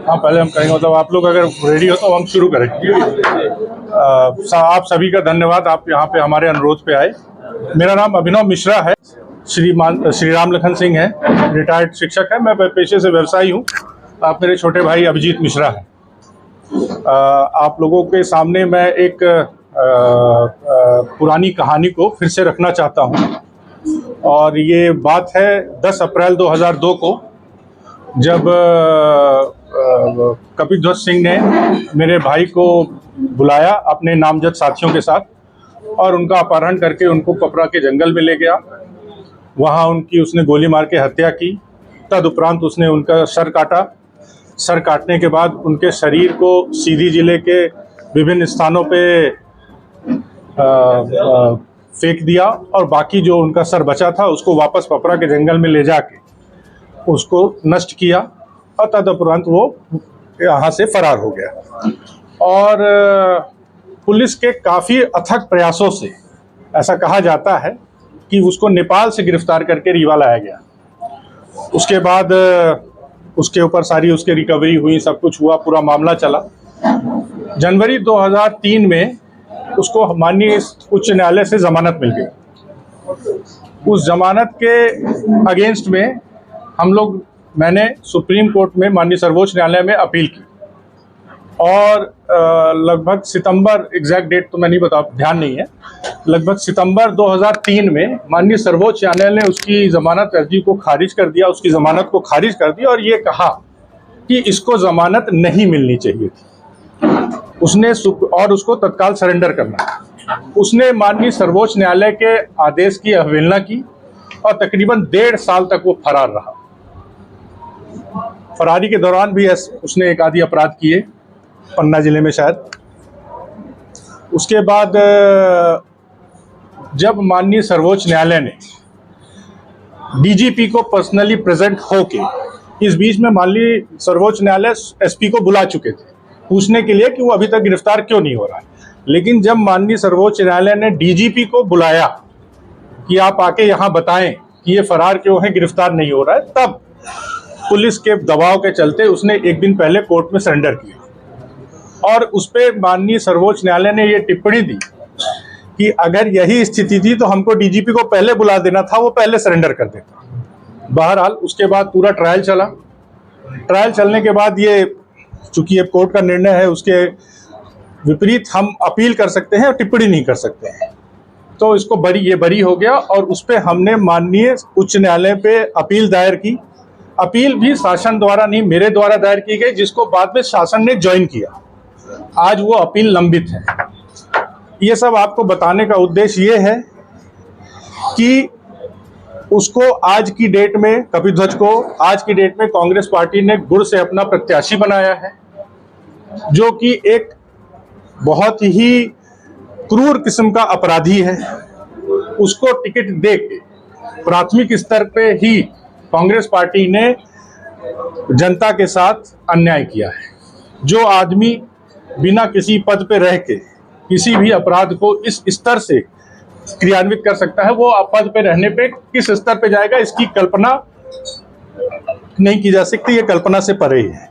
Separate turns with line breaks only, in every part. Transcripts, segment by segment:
हाँ, पहले हम कहेंगे, मतलब आप लोग अगर रेडी हो तो हम शुरू करेंगे। आप सभी का धन्यवाद, आप यहाँ पे हमारे अनुरोध पे आए। मेरा नाम अभिनव मिश्रा है। श्री राम लखन सिंह है, रिटायर्ड शिक्षक है। मैं पेशे से व्यवसायी हूँ। आप मेरे छोटे भाई अभिजीत मिश्रा हैं। आप लोगों के सामने मैं एक पुरानी कहानी को फिर से रखना चाहता हूँ। और ये बात है 10 अप्रैल 2002 को, जब कपिध्वज सिंह ने मेरे भाई को बुलाया अपने नामजद साथियों के साथ और उनका अपहरण करके उनको पपरा के जंगल में ले गया। वहाँ उसने गोली मार के हत्या की। तदुपरांत उसने उनका सर काटा। सर काटने के बाद उनके शरीर को सीधी जिले के विभिन्न स्थानों पे फेंक दिया और बाकी जो उनका सर बचा था उसको वापस पपरा के जंगल में ले जाके उसको नष्ट किया और तदुपरांत वो यहाँ से फरार हो गया। और पुलिस के काफ़ी अथक प्रयासों से ऐसा कहा जाता है कि उसको नेपाल से गिरफ्तार करके रीवा लाया गया। उसके बाद उसके ऊपर सारी उसकी रिकवरी हुई, सब कुछ हुआ, पूरा मामला चला। जनवरी 2003 में उसको माननीय उच्च न्यायालय से जमानत मिल गई। उस जमानत के अगेंस्ट में मैंने सुप्रीम कोर्ट में माननीय सर्वोच्च न्यायालय में अपील की और लगभग सितंबर, एग्जैक्ट डेट तो मैं नहीं बता, ध्यान नहीं है, लगभग सितंबर 2003 में माननीय सर्वोच्च न्यायालय ने उसकी जमानत अर्जी को खारिज कर दिया, उसकी जमानत को खारिज कर दिया और ये कहा कि इसको जमानत नहीं मिलनी चाहिए थी। और उसको तत्काल सरेंडर करना। उसने माननीय सर्वोच्च न्यायालय के आदेश की अवहेलना की और तकरीबन 1.5 साल तक वो फरार रहा। फरारी के दौरान भी उसने एक आदि अपराध किए, पन्ना जिले में शायद। उसके बाद जब माननीय सर्वोच्च न्यायालय ने डीजीपी को पर्सनली प्रेजेंट होके, इस बीच में माननीय सर्वोच्च न्यायालय एसपी को बुला चुके थे पूछने के लिए कि वो अभी तक गिरफ्तार क्यों नहीं हो रहा है, लेकिन जब माननीय सर्वोच्च न्यायालय ने डीजीपी को बुलाया कि आप आके यहाँ बताएं कि ये फरार क्यों है, गिरफ्तार नहीं हो रहा है, तब पुलिस के दबाव के चलते उसने एक दिन पहले कोर्ट में सरेंडर किया। और उस पर माननीय सर्वोच्च न्यायालय ने ये टिप्पणी दी कि अगर यही स्थिति थी तो हमको डीजीपी को पहले बुला देना था, वो पहले सरेंडर कर देता। बहरहाल उसके बाद पूरा ट्रायल चला। ट्रायल चलने के बाद ये, चूंकि ये कोर्ट का निर्णय है, उसके विपरीत हम अपील कर सकते हैं और टिप्पणी नहीं कर सकते हैं, तो इसको ये बरी हो गया। और उस पर हमने माननीय उच्च न्यायालय पे अपील दायर की। अपील भी शासन द्वारा नहीं, मेरे द्वारा दायर की गई, जिसको बाद में शासन ने ज्वाइन किया। आज वो अपील लंबित है। ये सब आपको बताने का उद्देश्य ये है कि उसको आज की डेट में, कपिध्वज को आज की डेट में कांग्रेस पार्टी ने गुड़ से अपना प्रत्याशी बनाया है, जो कि एक बहुत ही क्रूर किस्म का अपराधी है। उसको टिकट दे के प्राथमिक स्तर पे ही कांग्रेस पार्टी ने जनता के साथ अन्याय किया है। जो आदमी बिना किसी पद पे रह के किसी भी अपराध को इस स्तर से क्रियान्वित कर सकता है, वो पद पे रहने पे किस स्तर पे जाएगा, इसकी कल्पना नहीं की जा सकती। ये कल्पना से परे है।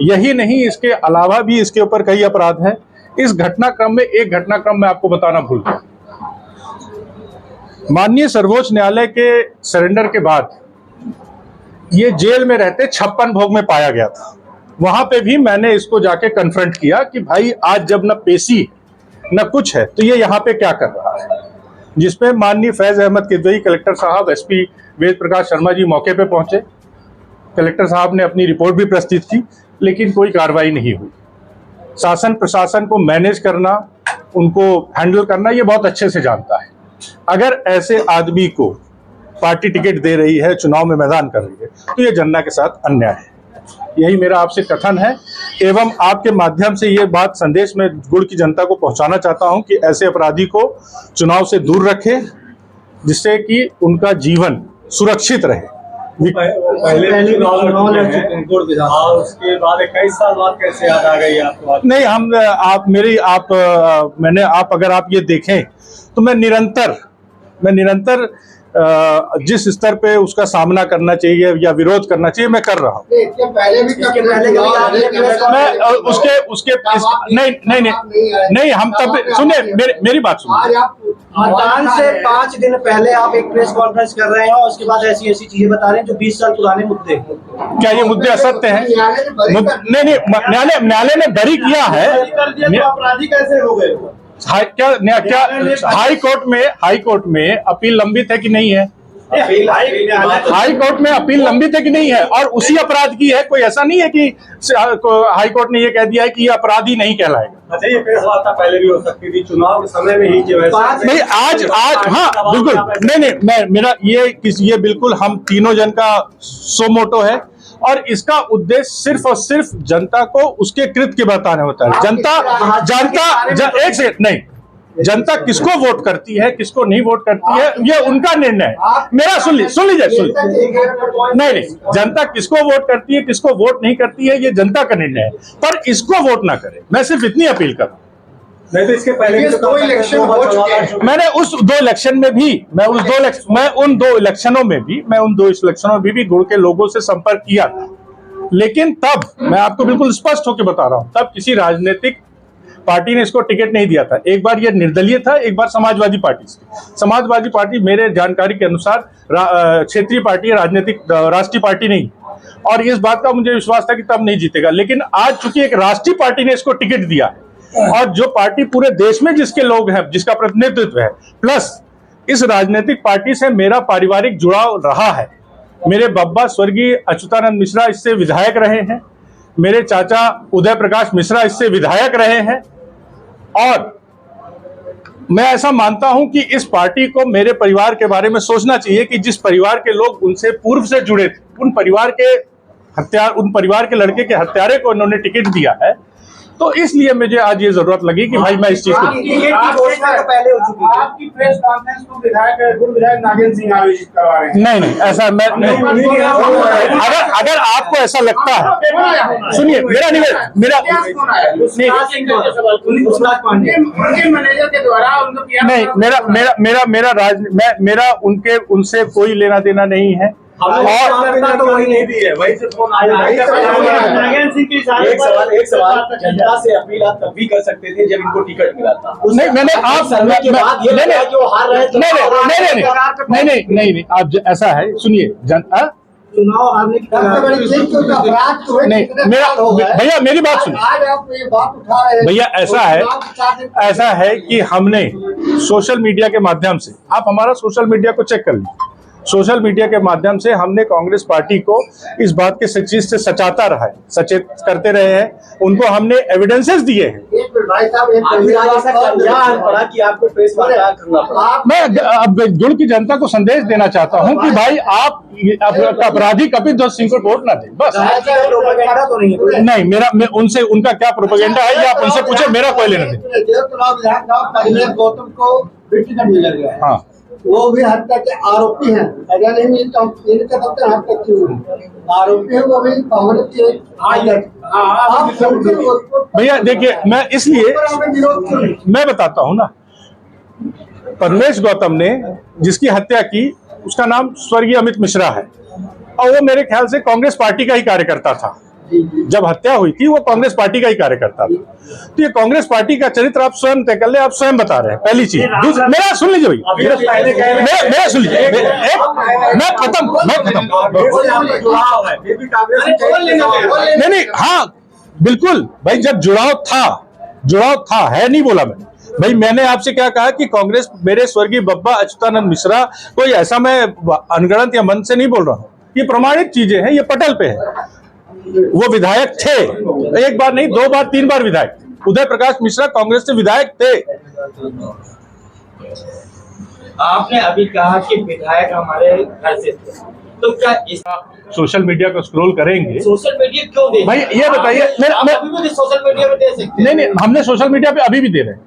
यही नहीं, इसके अलावा भी इसके ऊपर कई अपराध हैं। इस घटनाक्रम में एक घटनाक्रम मैं आपको बताना भूल गया। माननीय सर्वोच्च न्यायालय के सरेंडर के बाद ये जेल में रहते 56 भोग में पाया गया था। वहां पे भी मैंने इसको जाके कन्फ्रंट किया कि भाई आज जब न पेशी न कुछ है तो ये यहाँ पे क्या कर रहा है, जिसपे माननीय फैज अहमद किदवई कलेक्टर साहब, एसपी वेद प्रकाश शर्मा जी मौके पे पहुंचे। कलेक्टर साहब ने अपनी रिपोर्ट भी प्रस्तुत की, लेकिन कोई कार्रवाई नहीं हुई। शासन प्रशासन को मैनेज करना, उनको हैंडल करना, ये बहुत अच्छे से जानता है। अगर ऐसे आदमी को पार्टी टिकट दे रही है, चुनाव में मैदान कर रही है, तो ये जनता के साथ अन्याय है। यही मेरा आपसे कथन है एवं आपके माध्यम से ये बात संदेश में गुड़ की जनता को पहुंचाना चाहता हूं कि ऐसे अपराधी को चुनाव से दूर रखें, जिससे कि उनका जीवन सुरक्षित रहे।
पहले चुनाव उसके बाद 21 साल बाद कैसे याद आ गई आपको?
नहीं, अगर आप ये देखें तो मैं निरंतर जिस स्तर पे उसका सामना करना चाहिए या विरोध करना चाहिए मैं कर रहा हूँ। मैं नहीं हम तब सुनिए मेरी बात सुनिए।
मतदान से 5 दिन पहले आप एक प्रेस कॉन्फ्रेंस कर रहे हैं और उसके बाद ऐसी ऐसी चीजें बता रहे हैं जो 20 साल पुराने मुद्दे।
क्या ये मुद्दे असत्य हैं? नहीं न्यायालय ने बरी किया है।
अपराधी कैसे हो गए?
हाई कोर्ट में अपील लंबित है कि नहीं है? हाई कोर्ट में अपील लंबित है कि नहीं है? और उसी अपराध की है। कोई ऐसा नहीं है कि हाई कोर्ट ने ये कह दिया है कि ये अपराधी नहीं कहलाएगा।
अच्छा, ये प्रेस वार्ता पहले भी हो सकती थी, चुनाव के समय में ही जो है
नहीं आज हाँ बिल्कुल नहीं मेरा ये बिल्कुल हम तीनों जन का सो मोटो है और इसका उद्देश्य सिर्फ और सिर्फ जनता को उसके कृत्य के बताने होता है। एक सेकंड नहीं, जनता किसको वोट करती है किसको नहीं वोट करती है ये उनका निर्णय है। मेरा सुन लीजिए नहीं जनता किसको वोट करती है किसको वोट नहीं करती है ये जनता का निर्णय है, पर इसको वोट ना करे। मैं सिर्फ इतनी अपील कर रहा हूं।
नहीं तो इसके पहले दो इलेक्शन हो चुके हैं।
मैंने उन दो इलेक्शनों में भी गुड़ के लोगों से संपर्क किया था, लेकिन तब मैं आपको बिल्कुल स्पष्ट होकर बता रहा हूं तब किसी राजनीतिक पार्टी ने इसको टिकट नहीं दिया था। एक बार ये निर्दलीय था, एक बार समाजवादी पार्टी से। समाजवादी पार्टी मेरे जानकारी के अनुसार क्षेत्रीय पार्टी है, राजनीतिक राष्ट्रीय पार्टी नहीं। और इस बात का मुझे विश्वास था कि तब नहीं जीतेगा, लेकिन आज चूंकि एक राष्ट्रीय पार्टी ने इसको टिकट दिया है और जो पार्टी पूरे देश में जिसके लोग हैं जिसका प्रतिनिधित्व है, प्लस इस राजनीतिक पार्टी से मेरा पारिवारिक जुड़ाव रहा है। मेरे बब्बा स्वर्गीय अच्युतानंद मिश्रा इससे विधायक रहे हैं, मेरे चाचा उदय प्रकाश मिश्रा इससे विधायक रहे हैं और मैं ऐसा मानता हूं कि इस पार्टी को मेरे परिवार के बारे में सोचना चाहिए कि जिस परिवार के लोग उनसे पूर्व से जुड़े थे उन परिवार के लड़के के हत्यारे को उन्होंने टिकट दिया है। तो इसलिए मुझे आज ये जरूरत लगी कि भाई मैं इस चीज को
पहले हो चुकी है।
आपकी प्रेस कॉन्फ्रेंस को विधायक नागेंद्र सिंह आयोजित करवा रहे हैं।
नहीं ऐसा मैं अगर आपको ऐसा लगता है सुनिए मेरा
मैनेजर के द्वारा
नहीं मेरा उनसे कोई लेना देना नहीं है।
और तो वही नहीं दी है, वही से फोन आया। एक सवाल जनता से अपील आप तब भी कर सकते थे जब इनको टिकट मिला था।
नहीं मैंने आप नहीं आप ऐसा है सुनिए
चुनाव हारने की
नहीं भैया मेरी बात सुनिए भैया। ऐसा है कि हमने सोशल मीडिया के माध्यम से, आप हमारा सोशल मीडिया को चेक कर लीजिए, सोशल मीडिया के माध्यम से हमने कांग्रेस पार्टी को इस बात के चीज से सचेत करते रहे हैं, उनको हमने एविडेंसेस दिए हैं। मैं अब गुड़ की जनता को संदेश देना चाहता हूं कि भाई आप अपराधी कपिल ध्वज सिंह को वोट ना दें, बस। नहीं मैं उनसे उनका क्या प्रोपेगेंडा है ये आप उनसे पूछे, मेरा कोई लेना नहीं।
गौतम को
हाँ
वो भी हत्या के आरोपी हैं, सजा नहीं मिलता हत्या क्यों आरोपी है, वो भी कांग्रेस के।
भैया देखिए मैं इसलिए मैं बताता हूं ना, परमेश गौतम ने जिसकी हत्या की उसका नाम स्वर्गीय अमित मिश्रा है और वो मेरे ख्याल से कांग्रेस पार्टी का ही कार्यकर्ता था। जब हत्या हुई थी वो कांग्रेस पार्टी का ही कार्यकर्ता था। तो ये कांग्रेस पार्टी का चरित्र आप स्वयं तय कर ले, आप स्वयं बता रहे हैं। पहली चीज मेरा सुन लीजिए मेरा सुन लीजिए, मैं खत्म नहीं हाँ बिल्कुल भाई, जब जुड़ाव था है नहीं बोला मैंने भाई। मैंने आपसे क्या कहा कि कांग्रेस मेरे स्वर्गीय बब्बा अच्युतानंद मिश्रा, कोई ऐसा मैं अनगढ़ंत या मन से नहीं बोल रहा हूँ, ये प्रमाणित चीजें हैं, ये पटल पे है। वो विधायक थे, एक बार नहीं 2 बार 3 बार विधायक थे। उदय प्रकाश मिश्रा कांग्रेस से विधायक थे।
आपने अभी कहा कि विधायक हमारे घर से थे, तो क्या इस
सोशल मीडिया को स्क्रॉल करेंगे?
सोशल मीडिया क्यों दे
भाई ये बताइए,
अभी भी सोशल मीडिया में दे सकते हैं।
नहीं हमने सोशल मीडिया पे अभी भी दे रहे हैं।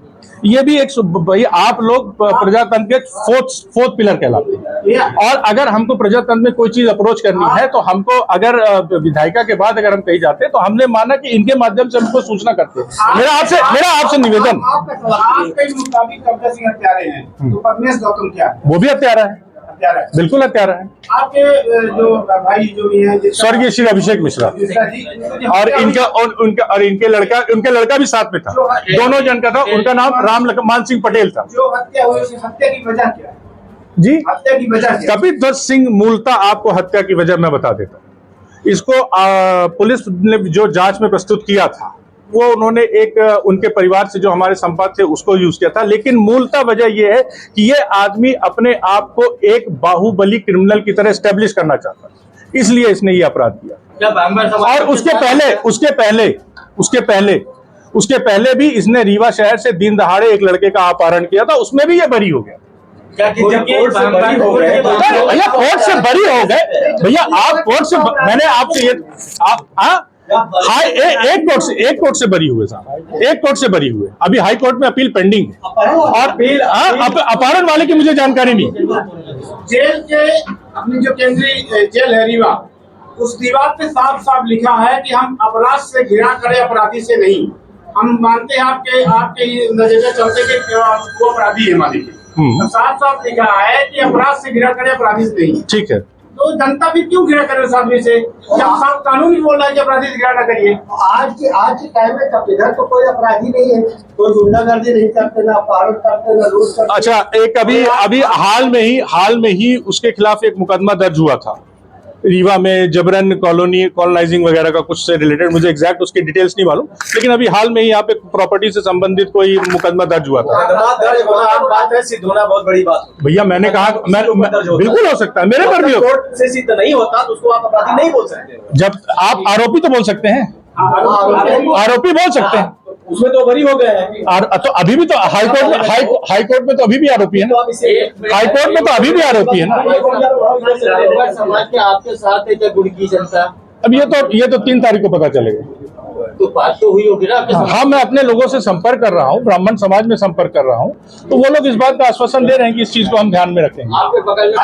ये भी एक भाई, आप लोग प्रजातंत्र के फोर्थ पिलर कहलाते हैं और अगर हमको प्रजातंत्र में कोई चीज अप्रोच करनी है तो हमको, अगर विधायिका के बाद अगर हम कहीं जाते हैं तो हमने माना कि इनके माध्यम से हमको सूचना करते हैं। मेरा आपसे निवेदन,
आपके मुताबिक कपिल सिंह हत्यारे हैं, तो परमेश गौतम क्या है?
वो भी हत्यारा है।
हत्यारा है।
बिल्कुल हत्यारा है।
आपके जो भाई जो भी है
स्वर्गीय श्री अभिषेक मिश्रा और इनके लड़का भी साथ में था, दोनों जन का था। उनका नाम मान सिंह पटेल था।
जो हत्या हुई उस हत्या की वजह क्या है?
जी,
हत्या की वजह क्या है?
कपिल सिंह मूलतः आपको हत्या की वजह मैं बता देता हूँ। इसको पुलिस ने जो जांच में प्रस्तुत किया था वो उन्होंने एक उनके परिवार से जो हमारे संपर्क थे उसको यूज किया था, लेकिन मूलतः वजह यह है कि ये आदमी अपने आप को एक बाहुबली क्रिमिनल की तरह एस्टेब्लिश करना चाहता था, इसलिए इसने ये अपराध किया। और उसके पहले भी इसने रीवा शहर से दिन दहाड़े एक लड़के का अपहरण किया था, उसमें भी ये बरी हो गया। भैया कोर्ट से बरी हो गए भैया, आप कोर्ट से, मैंने आपसे एक कोर्ट से बरी हुए साहब, एक कोर्ट से बरी हुए। अभी हाई कोर्ट में अपील पेंडिंग है और अपहरण वाले की मुझे जानकारी नहीं।
जेल के अपनी जो केंद्रीय जेल है रीवा, उस दीवार पे साफ साफ लिखा है कि हम अपराध से घृणा करें, अपराधी से नहीं। हम मानते हैं आपके नजरिए चलते कि वो अपराधी है, मालिक साफ साफ लिखा है कि अपराध से घृणा करें, अपराधी से नहीं।
ठीक है,
तो जनता भी क्यों घृणा करे उस आदमी से, जब सब कानून ही बोल रहा है कि अपराधी से घृणा न करिए। आज के टाइम में इधर तो कोई अपराधी नहीं है, कोई गुंडागर्दी नहीं करते, ना अपहरण करते, ना लूट करते।
अच्छा, एक अभी हाल में ही उसके खिलाफ एक मुकदमा दर्ज हुआ था रीवा में, जबरन कॉलोनाइजिंग वगैरह का कुछ से रिलेटेड, मुझे एग्जैक्ट उसकी डिटेल्स नहीं मालूम, लेकिन अभी हाल में ही यहाँ पे प्रॉपर्टी से संबंधित कोई मुकदमा दर्ज हुआ था।
बात है, सिद्ध होना बहुत बड़ी बात है
भैया। मैंने कहा बिल्कुल हो सकता है, मेरे पर भी हो।
कोर्ट से सिद्ध नहीं होता तो उसको आप अपराधी नहीं बोल सकते।
जब आप आरोपी तो बोल सकते हैं, आरोपी बोल सकते हैं,
उसमें तो बरी हो गए हैं।
तो अभी भी तो हाई कोर्ट में तो अभी भी आरोपी है ना, हाई कोर्ट में तो अभी भी आरोपी है ना।
समाज के आपके साथ है क्या गुड़ की जनता?
अब ये तो 3 तारीख को पता चलेगा।
तो बात तो हुई होगी ना।
हाँ, मैं अपने लोगों से संपर्क कर रहा हूँ, ब्राह्मण समाज में संपर्क कर रहा हूँ, तो वो लोग इस बात का आश्वासन दे रहे हैं कि इस चीज को हम ध्यान में रखेंगे।
आपके बगल में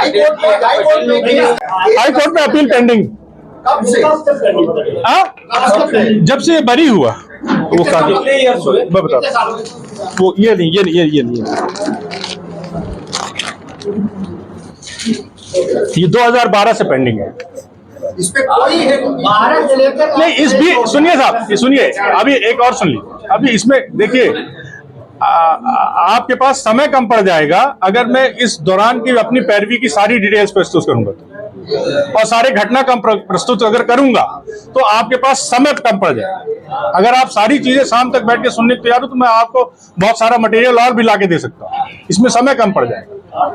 हाई कोर्ट में अपील पेंडिंग। जब से ये बरी हुआ वो काफी, मैं बता वो ये नहीं, ये 2012 से पेंडिंग है।
इस पे कोई 12 से लेकर
नहीं, इस भी सुनिए साहब, ये सुनिए, अभी एक और सुन लीजिए। अभी इसमें देखिए, आपके पास समय कम पड़ जाएगा अगर मैं इस दौरान की अपनी पैरवी की सारी डिटेल्स प्रस्तुत करूंगा और सारे घटनाक्रम प्रस्तुत अगर करूंगा तो आपके पास समय कम पड़ जाएगा। अगर आप सारी चीजें शाम तक बैठ के सुनने को तैयार हो तो मैं आपको बहुत सारा मटेरियल और भी लाके दे सकता हूँ, इसमें समय कम पड़ जाएगा। हाँ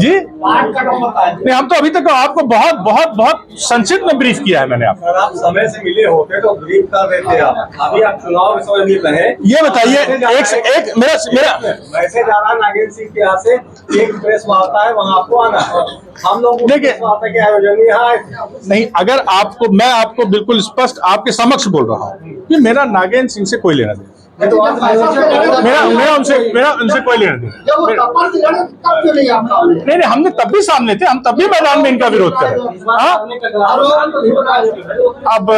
जी, नहीं, हम तो अभी तक आपको बहुत बहुत बहुत संक्षिप्त में ब्रीफ किया है मैंने आपको।
अगर आप समय से मिले होते तो ब्रीफ कर देते आप। अभी आप चुनाव में समय मिल रहे हैं।
ये बताइए, एक मेरा
मैसेज आ रहा नागेंद्र सिंह के यहाँ से, एक प्रेस वार्ता है, वहाँ आपको आना है। हम लोग
देखिए,
वार्ता के आयोजन यहाँ
नहीं, अगर मैं आपको बिल्कुल स्पष्ट आपके समक्ष बोल रहा हूँ कि मेरा नागेंद्र सिंह से कोई लेना देना, मेरा उनसे कोई लेना देना नहीं, हमने तब भी सामने थे, हम तब भी मैदान में इनका विरोध करें। अब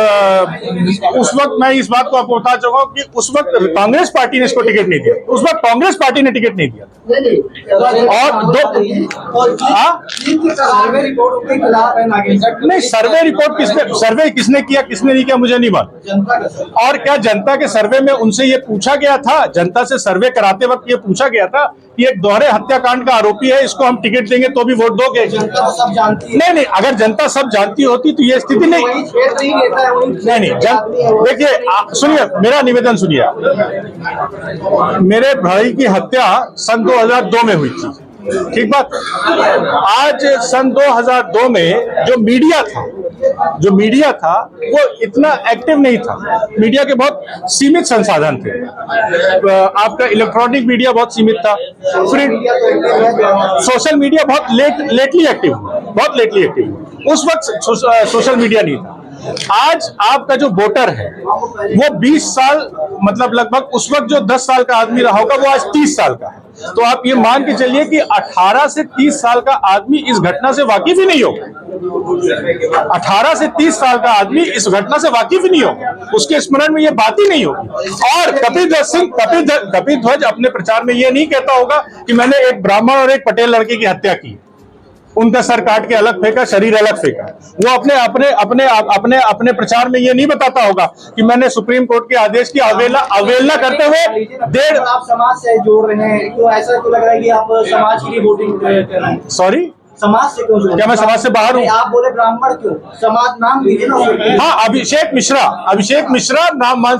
उस वक्त मैं इस बात को आपको बता चुका हूँ कि उस वक्त कांग्रेस पार्टी ने इसको टिकट नहीं दिया, उस वक्त कांग्रेस पार्टी ने टिकट नहीं दिया। नहीं, सर्वे किसने किया किसने नहीं किया मुझे नहीं मालूम। और क्या जनता के सर्वे में उनसे ये पूछा गया था, जनता से सर्वे कराते वक्त ये पूछा गया था कि एक दोहरे हत्याकांड का आरोपी है, इसको हम टिकट देंगे तो भी वोट दोगे? नहीं, अगर जनता सब जानती होती तो ये स्थिति नहीं। देखिए, सुनिए, मेरा निवेदन सुनिए। मेरे भाई की हत्या सन 2002 में हुई थी, ठीक बात। आज सन 2002 में जो मीडिया था वो इतना एक्टिव नहीं था, मीडिया के बहुत सीमित संसाधन थे, आपका इलेक्ट्रॉनिक मीडिया बहुत सीमित था, फिर सोशल मीडिया बहुत लेटली एक्टिव हुआ। उस वक्त सोशल मीडिया नहीं था। आज आपका जो वोटर है वो 20 साल मतलब लगभग उस वक्त जो 10 साल का आदमी रहा होगा वो आज 30 साल का है। तो आप ये मान के चलिए कि 18 से 30 साल का आदमी इस घटना से वाकिफ ही नहीं होगा। 18 से 30 साल का आदमी इस घटना से वाकिफ ही नहीं होगा, उसके स्मरण में ये बात ही नहीं होगी। और कपिल ध्वज अपने प्रचार में ये नहीं कहता होगा कि मैंने एक ब्राह्मण और एक पटेल लड़के की हत्या की, उनका सर काट के अलग फेंका, शरीर अलग फेंका। वो अपने प्रचार में ये नहीं बताता होगा कि मैंने सुप्रीम कोर्ट के आदेश की अवहेलना करते हुए
आप समाज से जोड़ रहे हैं, तो ऐसा क्यों लग रहा है कि आप समाज के लिए वोटिंग कर रहे हैं?
सॉरी,
समाज से क्यों जोड़ रहे हैं?
क्या मैं समाज से बाहर हूँ?
आप बोले ब्राह्मण क्यों? समाज नाम लीजिए ना।
हाँ, अभिषेक मिश्रा नाम मान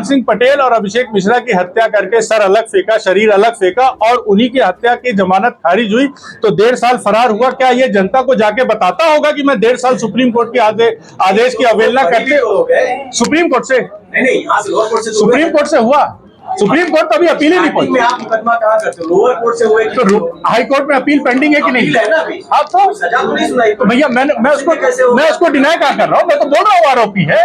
सिंह पटेल और अभिषेक मिश्रा की हत्या करके सर अलग फेंका, शरीर अलग फेंका और उन्हीं की हत्या की जमानत खारिज हुई तो 1.5 साल फरार हुआ। क्या ये जनता को जाके बताता होगा कि मैं 1.5 साल सुप्रीम कोर्ट के आदेश की अवहेलना करके सुप्रीम कोर्ट से सुप्रीम कोर्ट से हुआ? सुप्रीम कोर्ट तो अभी अपील ही नहीं पहुंची।
आप मुकदमा कहाँ करते हो? लोअर कोर्ट से हुए
तो हाई कोर्ट में अपील पेंडिंग है कि नहीं?
है ना अभी?
हाँ, तो
सजा तो नहीं सुनाई।
भैया मैं उसको डिनाई कहाँ कर रहा हूँ? मैं तो बोल रहा हूँ आरोपी है।